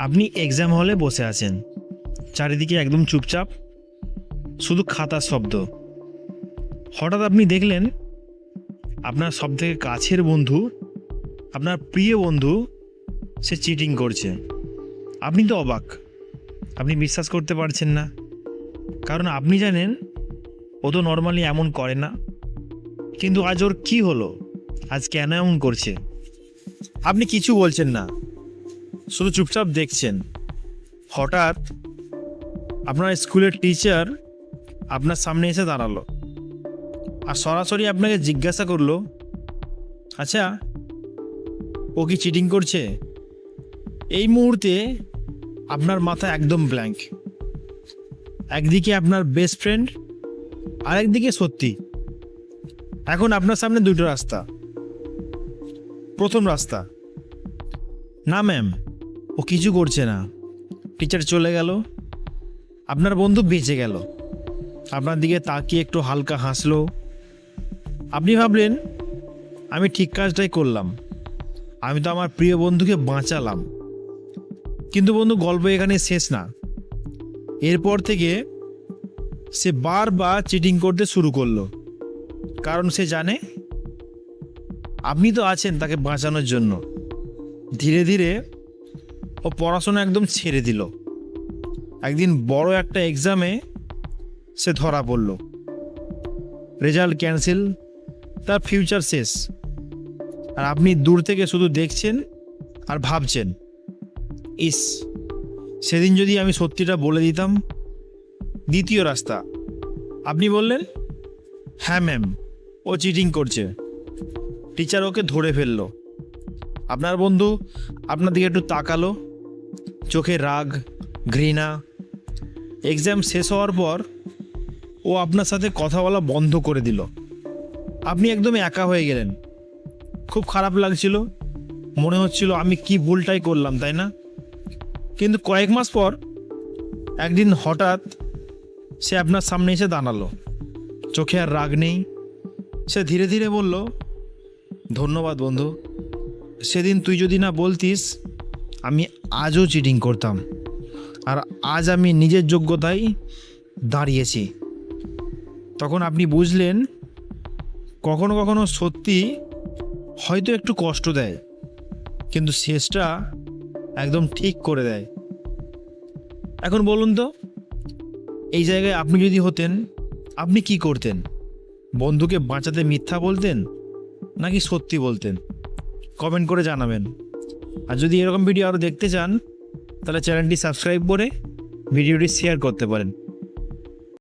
আপনি এক্সাম হলে বসে আছেন, চারিদিকে একদম চুপচাপ, শুধু খাতার শব্দ। হঠাৎ আপনি দেখলেন আপনার সবথেকে কাছের বন্ধু, আপনার প্রিয় বন্ধু, সে চিটিং করছে। আপনি তো অবাক, আপনি বিশ্বাস করতে পারছেন না, কারণ আপনি জানেন ও তো নর্মালি এমন করে না। কিন্তু আজ ওর কী হলো, আজ কেন এমন করছে? আপনি কিছু বলছেন না, শুধু চুপচাপ দেখছেন। হঠাৎ আপনার স্কুলের টিচার আপনার সামনে এসে দাঁড়ালো আর সরাসরি আপনাকে জিজ্ঞাসা করলো, আচ্ছা ও কি চিটিং করছে? এই মুহূর্তে আপনার মাথা একদম ব্ল্যাঙ্ক। একদিকে আপনার বেস্ট ফ্রেন্ড, আরেকদিকে সত্যি। এখন আপনার সামনে দুটো রাস্তা। প্রথম রাস্তা, না ম্যাম, ও কিছু করছে না, টিচার চলে গেল, আপনার বন্ধু বেঁচে গেল, আপনার দিকে তাকিয়ে একটু হালকা হাসলো। আপনি ভাবলেন আমি ঠিক কাজটাই করলাম, আমি তো আমার প্রিয় বন্ধুকে বাঁচালাম। কিন্তু বন্ধু, গল্প এখানে শেষ না। এরপর থেকে সে বারবার চিটিং করতে শুরু করলো, কারণ সে জানে আপনি তো আছেন তাকে বাঁচানোর জন্য। ধীরে ধীরে ও পড়াশোনা একদম ছেড়ে দিল। একদিন বড় একটা এক্সামে সে ধরা পড়ল, রেজাল্ট ক্যান্সেল, তার ফিউচার শেষ। আর আপনি দূর থেকে শুধু দেখছেন আর ভাবছেন, ইস, সেদিন যদি আমি সত্যিটা বলে দিতাম। দ্বিতীয় রাস্তা, আপনি বললেন, হ্যাঁ ম্যাম, ও চিটিং করছে। টিচার ওকে ধরে ফেললো। আপনার বন্ধু আপনার দিকে একটু তাকালো, চোখে রাগ, ঘৃণা। এক্সাম শেষ হওয়ার পর ও আপনার সাথে কথা বলা বন্ধ করে দিল। আপনি একদম একা হয়ে গেলেন। খুব খারাপ লাগছিল, মনে হচ্ছিল আমি কি ভুলটাই করলাম, তাই না? কিন্তু কয়েক মাস পর একদিন হঠাৎ সে আপনার সামনে এসে দাঁড়ালো, চোখে আর রাগ নেই। সে ধীরে ধীরে বলল, ধন্যবাদ বন্ধু, সেদিন তুই যদি না বলতিস আমি আজও চিটিং করতাম, আর আজ আমি নিজের যোগ্যতায় দাঁড়িয়েছি। তখন আপনি বুঝলেন কখনো কখনো সত্যি হয়তো একটু কষ্ট দেয়, কিন্তু শেষটা একদম ঠিক করে দেয়। এখন বলুন তো, এই জায়গায় আপনি যদি হতেন, আপনি কি করতেন? বন্ধুকে বাঁচাতে মিথ্যা বলতেন নাকি সত্যি বলতেন? কমেন্ট করে জানাবেন। আর যদি এরকম ভিডিও আরও দেখতে চান, তাহলে চ্যানেলটি সাবস্ক্রাইব করে ভিডিওটি শেয়ার করতে পারেন।